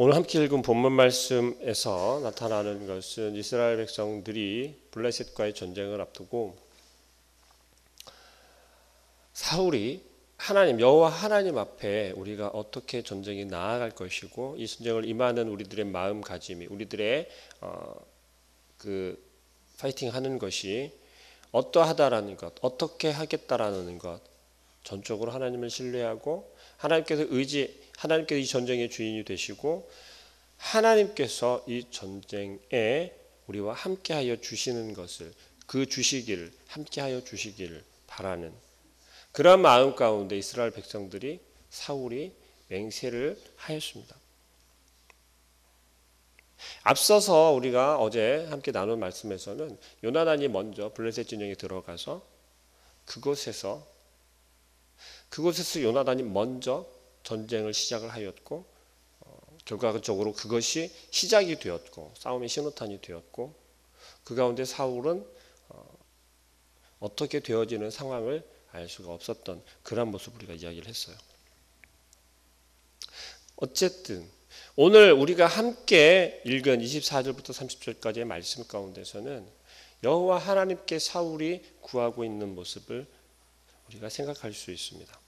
오늘 함께 읽은 본문 말씀에서 나타나는 것은 이스라엘 백성들이 블레셋과의 전쟁을 앞두고 사울이 여호와 하나님 앞에 우리가 어떻게 전쟁이 나아갈 것이고 이 전쟁을 임하는 우리들의 마음가짐이 우리들의 파이팅하는 것이 어떠하다라는 것, 어떻게 하겠다라는 것, 전적으로 하나님을 신뢰하고 하나님께서 이 전쟁의 주인이 되시고 하나님께서 이 전쟁에 우리와 함께하여 주시는 것을 함께하여 주시기를 바라는 그런 마음 가운데 이스라엘 백성들이 사울이 맹세를 하였습니다. 앞서서 우리가 어제 함께 나눈 말씀에서는 요나단이 먼저 블레셋 진영에 들어가서 그곳에서 요나단이 먼저 전쟁을 시작을 하였고 결과적으로 그것이 시작이 되었고 싸움의 신호탄이 되었고 그 가운데 사울은 어떻게 되어지는 상황을 알 수가 없었던 그런 모습을 우리가 이야기를 했어요. 어쨌든 오늘 우리가 함께 읽은 24절부터 30절까지의 말씀 가운데서는 여호와 하나님께 사울이 구하고 있는 모습을 우리가 생각할 수 있습니다.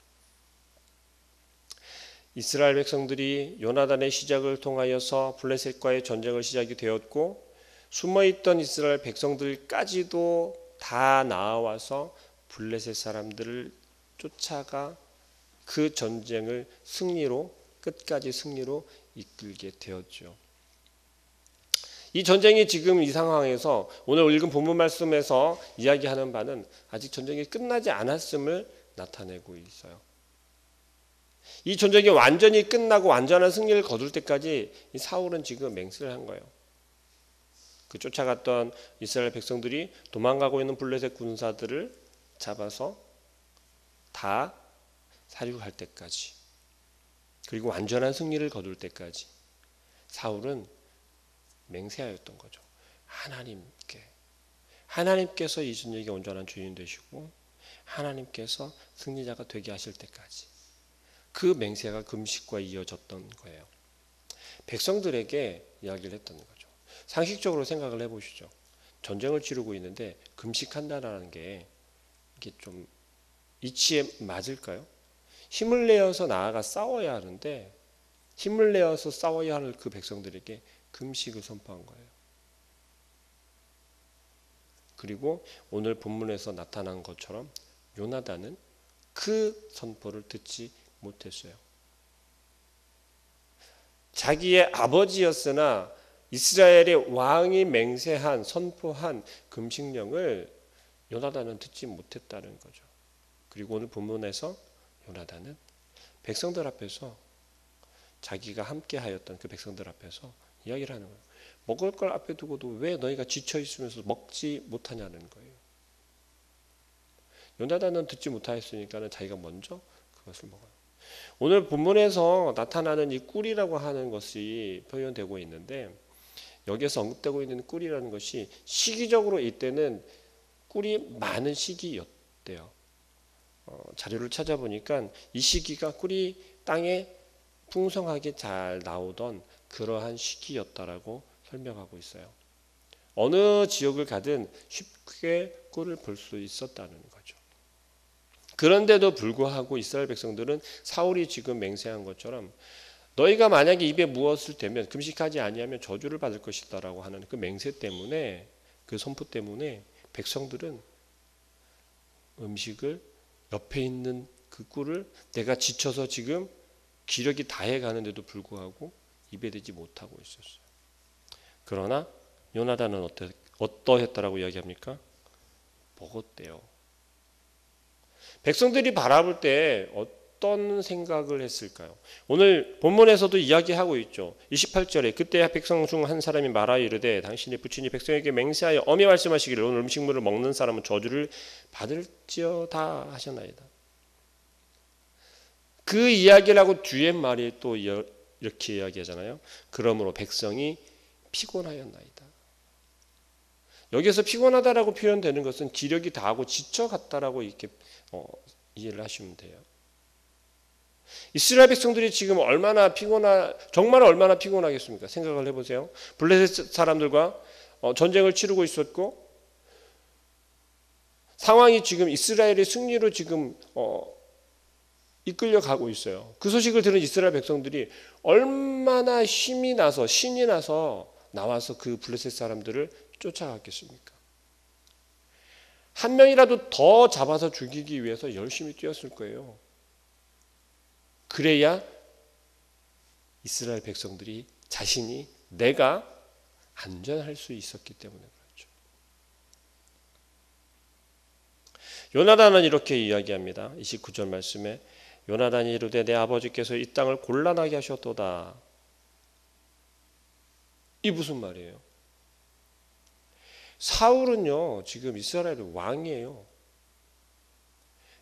이스라엘 백성들이 요나단의 시작을 통하여서 블레셋과의 전쟁을 시작이 되었고 숨어있던 이스라엘 백성들까지도 다 나와서 블레셋 사람들을 쫓아가 그 전쟁을 끝까지 승리로 이끌게 되었죠. 이 전쟁이 지금 이 상황에서 오늘 읽은 본문 말씀에서 이야기하는 바는 아직 전쟁이 끝나지 않았음을 나타내고 있어요. 이 전쟁이 완전히 끝나고 완전한 승리를 거둘 때까지 이 사울은 지금 맹세를 한 거예요. 그 쫓아갔던 이스라엘 백성들이 도망가고 있는 블레셋 군사들을 잡아서 다 사륙할 때까지 그리고 완전한 승리를 거둘 때까지 사울은 맹세하였던 거죠. 하나님께서 이 전쟁의 온전한 주인 되시고 하나님께서 승리자가 되게 하실 때까지 그 맹세가 금식과 이어졌던 거예요. 백성들에게 이야기를 했던 거죠. 상식적으로 생각을 해보시죠. 전쟁을 치르고 있는데 금식한다라는 게 이게 좀 이치에 맞을까요? 힘을 내어서 나아가 싸워야 하는데 힘을 내어서 싸워야 할 그 백성들에게 금식을 선포한 거예요. 그리고 오늘 본문에서 나타난 것처럼 요나단은 그 선포를 듣지 못했어요. 자기의 아버지였으나 이스라엘의 왕이 선포한 금식령을 요나단은 듣지 못했다는 거죠. 그리고 오늘 본문에서 요나단은 백성들 앞에서 자기가 함께하였던 그 백성들 앞에서 이야기를 하는 거예요. 먹을 걸 앞에 두고도 왜 너희가 지쳐 있으면서 먹지 못하냐는 거예요. 요나단은 듣지 못하였으니까 자기가 먼저 그것을 먹어요. 오늘 본문에서 나타나는 이 꿀이라고 하는 것이 표현되고 있는데 여기에서 언급되고 있는 꿀이라는 것이 시기적으로 이때는 꿀이 많은 시기였대요. 자료를 찾아보니까 이 시기가 꿀이 땅에 풍성하게 잘 나오던 그러한 시기였다라고 설명하고 있어요. 어느 지역을 가든 쉽게 꿀을 볼 수 있었다는 거죠. 그런데도 불구하고 이스라엘 백성들은 사울이 지금 맹세한 것처럼 너희가 만약에 입에 무엇을 대면 금식하지 아니하면 저주를 받을 것이다라고 하는 그 맹세 때문에 그 선포 때문에 백성들은 음식을 옆에 있는 그 꿀을 내가 지쳐서 지금 기력이 다해 가는데도 불구하고 입에 대지 못하고 있었어요. 그러나 요나단은 어떠했다라고 이야기합니까? 먹었대요. 백성들이 바라볼 때 어떤 생각을 했을까요? 오늘 본문에서도 이야기하고 있죠. 28절에 그때 백성 중 한 사람이 말하여 이르되 당신이 부친이 백성에게 맹세하여 엄히 말씀하시기를 오늘 음식물을 먹는 사람은 저주를 받을지어다 하셨나이다. 그 이야기를 하고 뒤에 말이 또 이렇게 이야기하잖아요. 그러므로 백성이 피곤하였나이다. 여기서 피곤하다라고 표현되는 것은 기력이 다하고 지쳐갔다라고 이렇게 이해를 하시면 돼요. 이스라엘 백성들이 지금 정말 얼마나 피곤하겠습니까? 생각을 해보세요. 블레셋 사람들과 전쟁을 치르고 있었고, 상황이 지금 이스라엘의 승리로 지금 이끌려 가고 있어요. 그 소식을 들은 이스라엘 백성들이 얼마나 신이 나서 나와서 그 블레셋 사람들을 쫓아갔겠습니까? 한 명이라도 더 잡아서 죽이기 위해서 열심히 뛰었을 거예요. 그래야 이스라엘 백성들이 자신이 내가 안전할 수 있었기 때문에 그렇죠. 요나단은 이렇게 이야기합니다. 29절 말씀에 요나단이 이르되 내 아버지께서 이 땅을 곤란하게 하셨도다. 이 무슨 말이에요? 사울은요 지금 이스라엘의 왕이에요.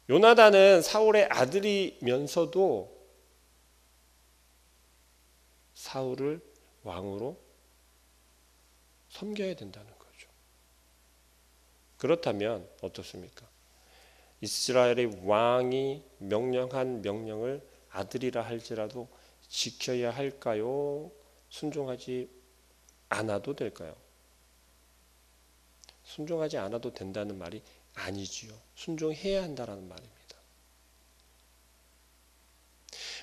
요나단은 사울의 아들이면서도 사울을 왕으로 섬겨야 된다는 거죠. 그렇다면 어떻습니까? 이스라엘의 왕이 명령한 명령을 아들이라 할지라도 지켜야 할까요? 순종하지 않아도 될까요? 순종하지 않아도 된다는 말이 아니지요. 순종해야 한다는 말입니다.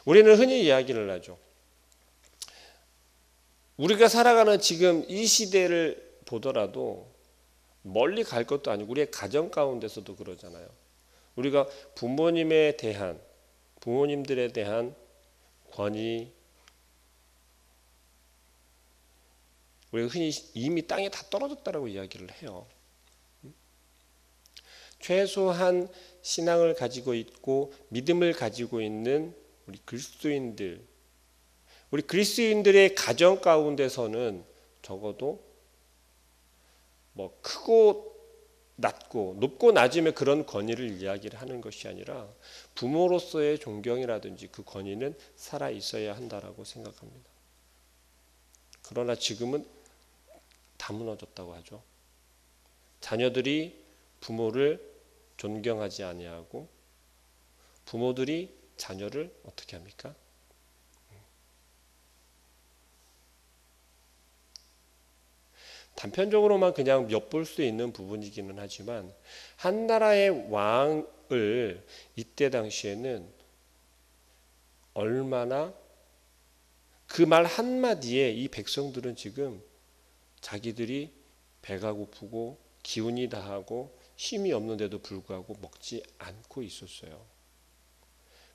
우리는 흔히 이야기를 하죠. 우리가 살아가는 지금 이 시대를 보더라도 멀리 갈 것도 아니고 우리의 가정 가운데서도 그러잖아요. 우리가 부모님들에 대한 권위, 우리가 흔히 이미 땅에 다 떨어졌다라고 이야기를 해요. 최소한 신앙을 가지고 있고 믿음을 가지고 있는 우리 그리스도인들의 가정 가운데서는 적어도 뭐 크고 낮고 높고 낮음의 그런 권위를 이야기를 하는 것이 아니라 부모로서의 존경이라든지 그 권위는 살아 있어야 한다라고 생각합니다. 그러나 지금은 다 무너졌다고 하죠. 자녀들이 부모를 존경하지 아니하고 부모들이 자녀를 어떻게 합니까? 단편적으로만 그냥 엿볼 수 있는 부분이기는 하지만 한 나라의 왕을 이때 당시에는 얼마나 그 말 한마디에 이 백성들은 지금 자기들이 배가 고프고 기운이 다하고 힘이 없는데도 불구하고 먹지 않고 있었어요.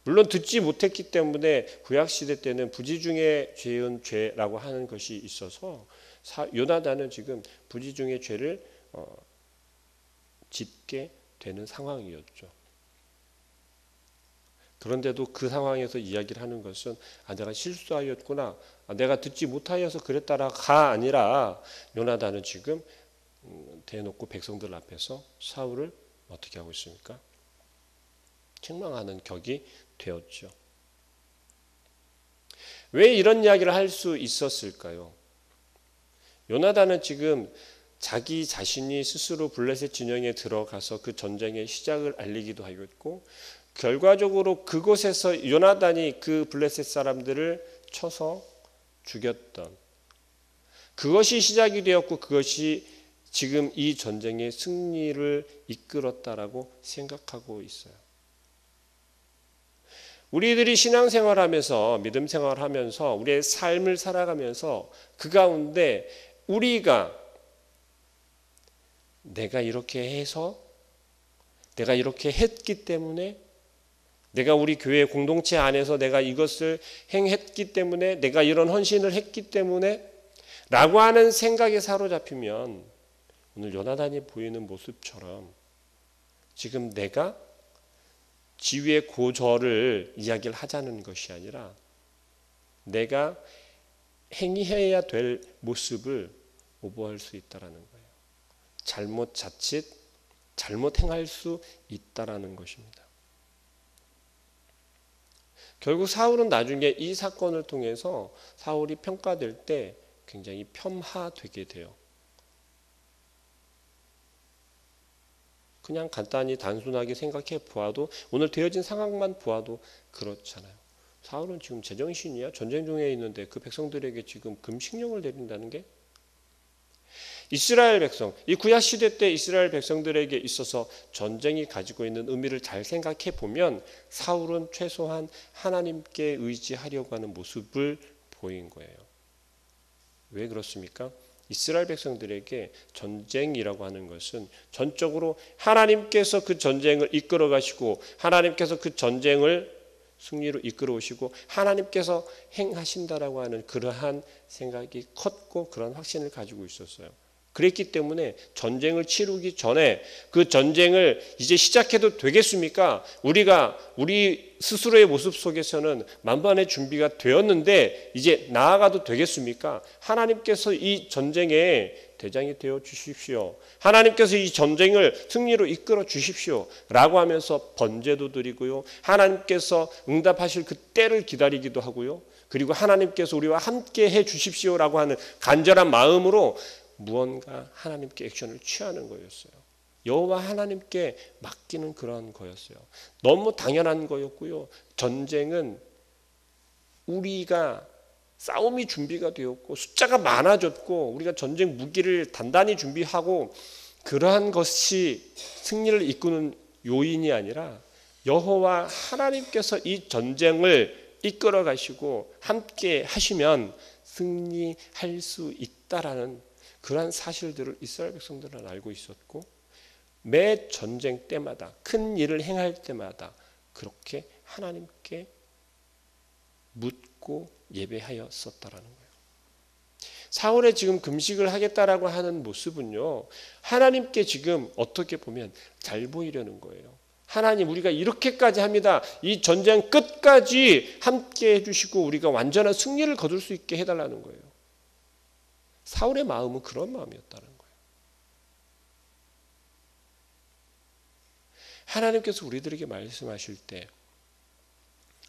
물론 듣지 못했기 때문에 구약시대 때는 부지 중에 죄은 죄라고 하는 것이 있어서 요나단은 지금 부지 중에 죄를 짓게 되는 상황이었죠. 그런데도 그 상황에서 이야기를 하는 것은 내가 실수하였구나, 내가 듣지 못하여서 그랬다가 아니라 요나단은 지금 대놓고 백성들 앞에서 사울을 어떻게 하고 있습니까? 책망하는 격이 되었죠. 왜 이런 이야기를 할 수 있었을까요? 요나단은 지금 자기 자신이 스스로 블레셋 진영에 들어가서 그 전쟁의 시작을 알리기도 하였고 결과적으로 그곳에서 요나단이 그 블레셋 사람들을 쳐서 죽였던 그것이 시작이 되었고 그것이 지금 이 전쟁의 승리를 이끌었다라고 생각하고 있어요. 우리들이 신앙생활하면서 믿음 생활하면서 우리의 삶을 살아가면서 그 가운데 우리가 내가 이렇게 해서 내가 이렇게 했기 때문에 내가 우리 교회 공동체 안에서 내가 이것을 행했기 때문에 내가 이런 헌신을 했기 때문에 라고 하는 생각에 사로잡히면 오늘 요나단이 보이는 모습처럼 지금 내가 지위의 고저를 이야기를 하자는 것이 아니라 내가 행해야 될 모습을 오버할 수 있다라는 거예요. 자칫 잘못 행할 수 있다라는 것입니다. 결국 사울은 나중에 이 사건을 통해서 사울이 평가될 때 굉장히 폄하되게 돼요. 그냥 간단히 단순하게 생각해 보아도 오늘 되어진 상황만 보아도 그렇잖아요. 사울은 지금 제정신이야? 전쟁 중에 있는데 그 백성들에게 지금 금식령을 내린다는 게? 이스라엘 백성, 이 구약 시대 때 이스라엘 백성들에게 있어서 전쟁이 가지고 있는 의미를 잘 생각해 보면 사울은 최소한 하나님께 의지하려고 하는 모습을 보인 거예요. 왜 그렇습니까? 이스라엘 백성들에게 전쟁이라고 하는 것은 전적으로 하나님께서 그 전쟁을 이끌어 가시고 하나님께서 그 전쟁을 승리로 이끌어 오시고 하나님께서 행하신다라고 하는 그러한 생각이 컸고 그런 확신을 가지고 있었어요. 그랬기 때문에 전쟁을 치르기 전에 그 전쟁을 이제 시작해도 되겠습니까? 우리가 우리 스스로의 모습 속에서는 만반의 준비가 되었는데 이제 나아가도 되겠습니까? 하나님께서 이 전쟁에 대장이 되어 주십시오. 하나님께서 이 전쟁을 승리로 이끌어 주십시오. 라고 하면서 번제도 드리고요. 하나님께서 응답하실 그 때를 기다리기도 하고요. 그리고 하나님께서 우리와 함께 해 주십시오라고 하는 간절한 마음으로 무언가 하나님께 액션을 취하는 거였어요. 여호와 하나님께 맡기는 그런 거였어요. 너무 당연한 거였고요. 전쟁은 우리가 싸움이 준비가 되었고 숫자가 많아졌고 우리가 전쟁 무기를 단단히 준비하고 그러한 것이 승리를 이끄는 요인이 아니라 여호와 하나님께서 이 전쟁을 이끌어 가시고 함께 하시면 승리할 수 있다라는 그러한 사실들을 이스라엘 백성들은 알고 있었고 매 전쟁 때마다 큰 일을 행할 때마다 그렇게 하나님께 묻고 예배하였었다라는 거예요. 사울의 지금 금식을 하겠다라고 하는 모습은요. 하나님께 지금 어떻게 보면 잘 보이려는 거예요. 하나님 우리가 이렇게까지 합니다. 이 전쟁 끝까지 함께 해주시고 우리가 완전한 승리를 거둘 수 있게 해달라는 거예요. 사울의 마음은 그런 마음이었다는 거예요. 하나님께서 우리들에게 말씀하실 때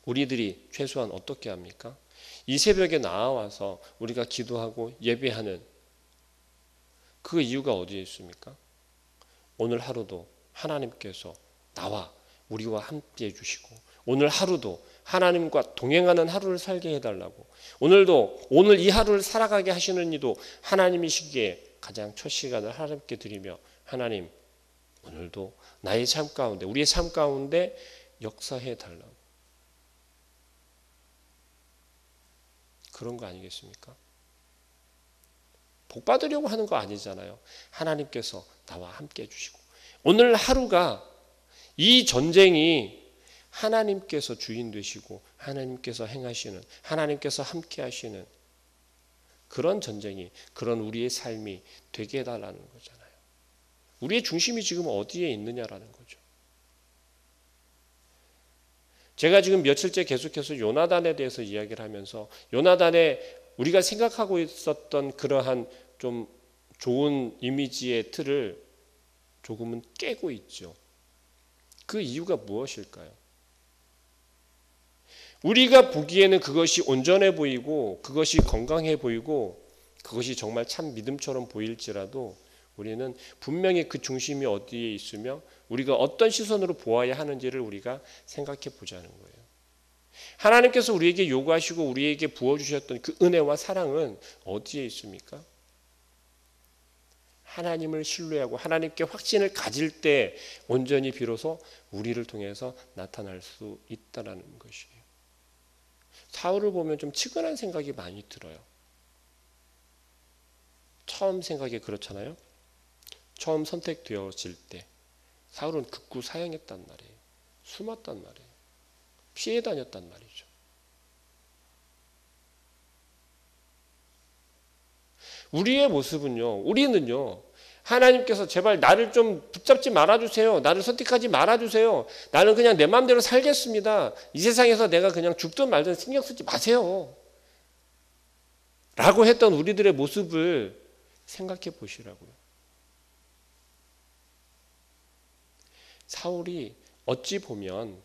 우리들이 최소한 어떻게 합니까? 이 새벽에 나와서 우리가 기도하고 예배하는 그 이유가 어디에 있습니까? 오늘 하루도 하나님께서 나와 우리와 함께 해주시고 오늘 하루도 하나님과 동행하는 하루를 살게 해달라고 오늘도 오늘 이 하루를 살아가게 하시는 이도 하나님이시기에 가장 첫 시간을 하나님께 드리며 하나님 오늘도 나의 삶 가운데 우리의 삶 가운데 역사해 달라고 그런 거 아니겠습니까? 복 받으려고 하는 거 아니잖아요. 하나님께서 나와 함께 해주시고 오늘 하루가 이 전쟁이 하나님께서 주인 되시고 하나님께서 행하시는 하나님께서 함께 하시는 그런 전쟁이 그런 우리의 삶이 되게 해달라는 거잖아요. 우리의 중심이 지금 어디에 있느냐라는 거죠. 제가 지금 며칠째 계속해서 요나단에 대해서 이야기를 하면서 요나단의 우리가 생각하고 있었던 그러한 좀 좋은 이미지의 틀을 조금은 깨고 있죠. 그 이유가 무엇일까요? 우리가 보기에는 그것이 온전해 보이고 그것이 건강해 보이고 그것이 정말 참 믿음처럼 보일지라도 우리는 분명히 그 중심이 어디에 있으며 우리가 어떤 시선으로 보아야 하는지를 우리가 생각해 보자는 거예요. 하나님께서 우리에게 요구하시고 우리에게 부어주셨던 그 은혜와 사랑은 어디에 있습니까? 하나님을 신뢰하고 하나님께 확신을 가질 때 온전히 비로소 우리를 통해서 나타날 수 있다는 것이에요. 사울을 보면 좀 측은한 생각이 많이 들어요. 처음 생각이 그렇잖아요. 처음 선택되어질 때 사울은 극구 사형했단 말이에요. 숨었단 말이에요. 피해 다녔단 말이죠. 우리의 모습은요. 우리는요. 하나님께서 제발 나를 좀 붙잡지 말아주세요. 나를 선택하지 말아주세요. 나는 그냥 내 마음대로 살겠습니다. 이 세상에서 내가 그냥 죽든 말든 신경 쓰지 마세요. 라고 했던 우리들의 모습을 생각해 보시라고요. 사울이 어찌 보면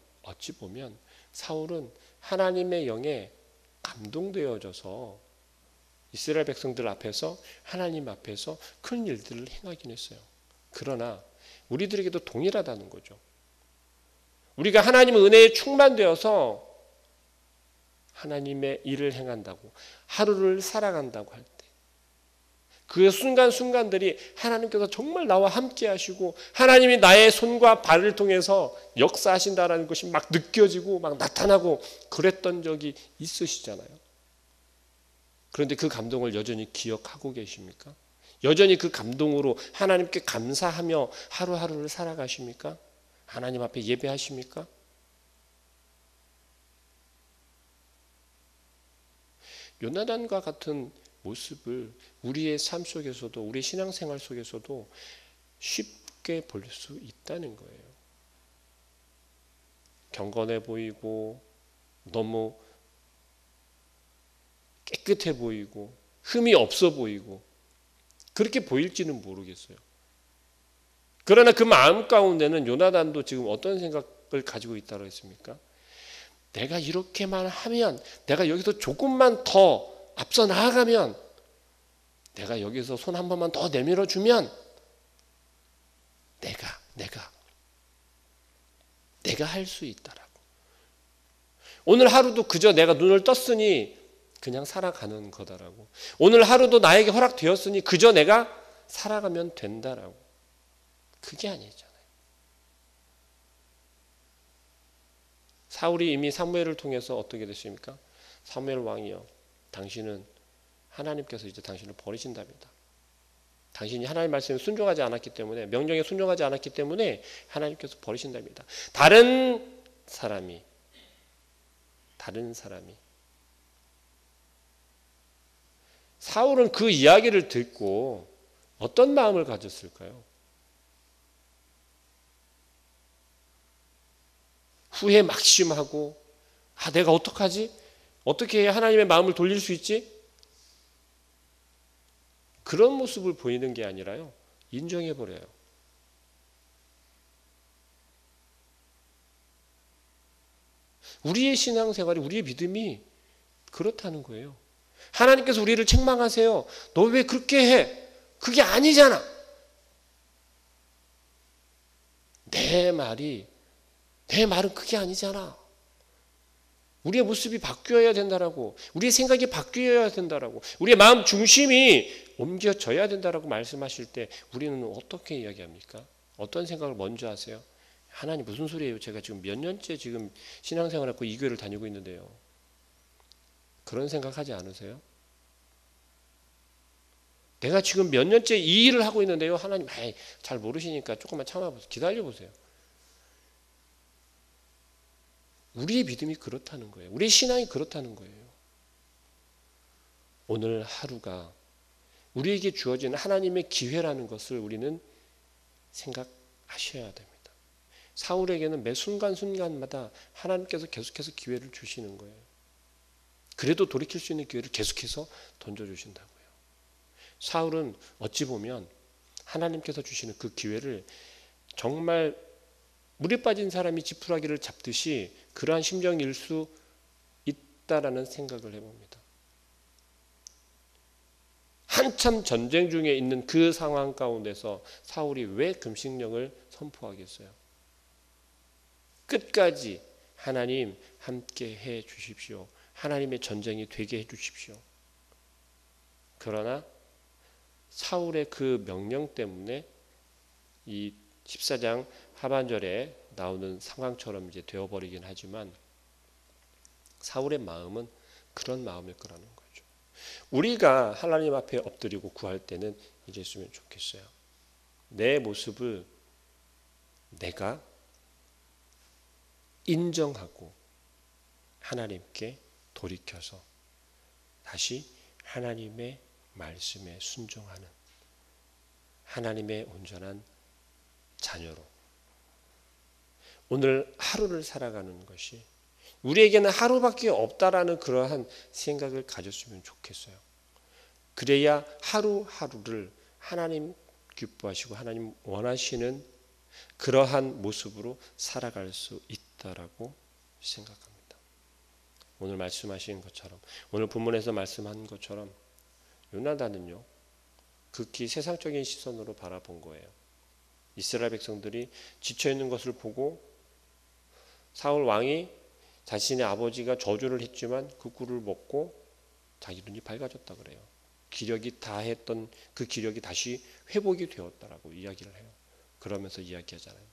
사울은 하나님의 영에 감동되어져서 이스라엘 백성들 앞에서 하나님 앞에서 큰 일들을 행하긴 했어요. 그러나 우리들에게도 동일하다는 거죠. 우리가 하나님의 은혜에 충만되어서 하나님의 일을 행한다고, 하루를 살아간다고 할 때, 그 순간순간들이 하나님께서 정말 나와 함께 하시고 하나님이 나의 손과 발을 통해서 역사하신다라는 것이 막 느껴지고 막 나타나고 그랬던 적이 있으시잖아요. 그런데 그 감동을 여전히 기억하고 계십니까? 여전히 그 감동으로 하나님께 감사하며 하루하루를 살아가십니까? 하나님 앞에 예배하십니까? 요나단과 같은 모습을 우리의 삶 속에서도, 우리 신앙생활 속에서도 쉽게 볼 수 있다는 거예요. 경건해 보이고 너무 깨끗해 보이고 흠이 없어 보이고 그렇게 보일지는 모르겠어요. 그러나 그 마음 가운데는 요나단도 지금 어떤 생각을 가지고 있다고 했습니까? 내가 이렇게만 하면, 내가 여기서 조금만 더 앞서 나아가면, 내가 여기서 손 한 번만 더 내밀어 주면 내가 할 수 있다라고. 오늘 하루도 그저 내가 눈을 떴으니 그냥 살아가는 거다라고. 오늘 하루도 나에게 허락되었으니 그저 내가 살아가면 된다라고. 그게 아니잖아요. 사울이 이미 사무엘을 통해서 어떻게 됐습니까? 사무엘 왕이요, 당신은 하나님께서 이제 당신을 버리신답니다. 당신이 하나님 말씀에 순종하지 않았기 때문에, 명령에 순종하지 않았기 때문에 하나님께서 버리신답니다. 다른 사람이 사울은 그 이야기를 듣고 어떤 마음을 가졌을까요? 후회 막심하고, 내가 어떡하지? 어떻게 해야 하나님의 마음을 돌릴 수 있지? 그런 모습을 보이는 게 아니라요, 인정해버려요. 우리의 신앙생활이, 우리의 믿음이 그렇다는 거예요. 하나님께서 우리를 책망하세요. 너 왜 그렇게 해? 그게 아니잖아. 내 말은 그게 아니잖아. 우리의 모습이 바뀌어야 된다라고, 우리의 생각이 바뀌어야 된다라고, 우리의 마음 중심이 옮겨져야 된다라고 말씀하실 때 우리는 어떻게 이야기합니까? 어떤 생각을 먼저 하세요? 하나님 무슨 소리예요? 제가 지금 몇 년째 지금 신앙생활하고 이 교회를 다니고 있는데요. 그런 생각하지 않으세요? 내가 지금 몇 년째 이 일을 하고 있는데요. 하나님 잘 모르시니까 조금만 참아보세요. 기다려보세요. 우리의 믿음이 그렇다는 거예요. 우리의 신앙이 그렇다는 거예요. 오늘 하루가 우리에게 주어진 하나님의 기회라는 것을 우리는 생각하셔야 됩니다. 사울에게는 매 순간순간마다 하나님께서 계속해서 기회를 주시는 거예요. 그래도 돌이킬 수 있는 기회를 계속해서 던져주신다고요. 사울은 어찌 보면 하나님께서 주시는 그 기회를 정말 물에 빠진 사람이 지푸라기를 잡듯이 그러한 심정일 수 있다라는 생각을 해봅니다. 한참 전쟁 중에 있는 그 상황 가운데서 사울이 왜 금식령을 선포하겠어요? 끝까지 하나님 함께 해 주십시오. 하나님의 전쟁이 되게 해 주십시오. 그러나 사울의 그 명령 때문에 이 14장 하반절에 나오는 상황처럼 이제 되어버리긴 하지만 사울의 마음은 그런 마음일 거라는 거죠. 우리가 하나님 앞에 엎드리고 구할 때는 이랬으면 좋겠어요. 내 모습을 내가 인정하고 하나님께 돌이켜서 다시 하나님의 말씀에 순종하는 하나님의 온전한 자녀로 오늘 하루를 살아가는 것이 우리에게는 하루밖에 없다라는 그러한 생각을 가졌으면 좋겠어요. 그래야 하루하루를 하나님 기뻐하시고 하나님 원하시는 그러한 모습으로 살아갈 수 있다라고 생각합니다. 오늘 말씀하신 것처럼, 오늘 본문에서 말씀한 것처럼 요나단은요, 극히 세상적인 시선으로 바라본 거예요. 이스라엘 백성들이 지쳐있는 것을 보고 사울 왕이 자신의 아버지가 저주를 했지만 그 꿀을 먹고 자기 눈이 밝아졌다 그래요. 기력이 다했던 그 기력이 다시 회복이 되었다라고 이야기를 해요. 그러면서 이야기하잖아요.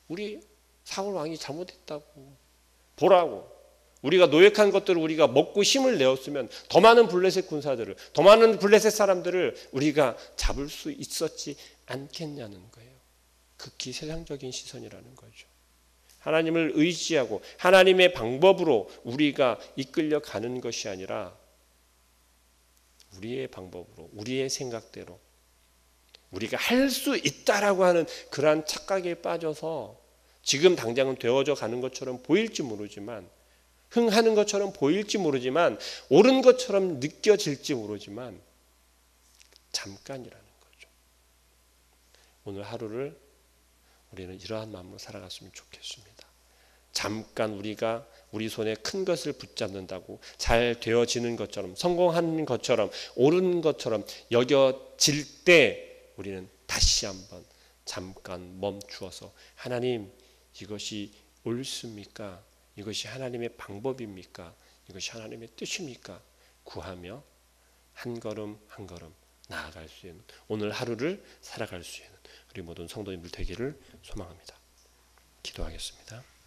우리 사울 왕이 잘못했다고 보라고. 우리가 노획한 것들을 우리가 먹고 힘을 내었으면 더 많은 블레셋 군사들을, 더 많은 블레셋 사람들을 우리가 잡을 수 있었지 않겠냐는 거예요. 극히 세상적인 시선이라는 거죠. 하나님을 의지하고 하나님의 방법으로 우리가 이끌려 가는 것이 아니라 우리의 방법으로, 우리의 생각대로 우리가 할 수 있다라고 하는 그러한 착각에 빠져서 지금 당장은 되어져 가는 것처럼 보일지 모르지만, 흥하는 것처럼 보일지 모르지만, 옳은 것처럼 느껴질지 모르지만 잠깐이라는 거죠. 오늘 하루를 우리는 이러한 마음으로 살아갔으면 좋겠습니다. 잠깐 우리가 우리 손에 큰 것을 붙잡는다고 잘 되어지는 것처럼, 성공하는 것처럼, 옳은 것처럼 여겨질 때 우리는 다시 한번 잠깐 멈추어서 하나님, 이것이 옳습니까? 이것이 하나님의 방법입니까? 이것이 하나님의 뜻입니까? 구하며 한 걸음 한 걸음 나아갈 수 있는, 오늘 하루를 살아갈 수 있는 우리 모든 성도님들 되기를 소망합니다. 기도하겠습니다.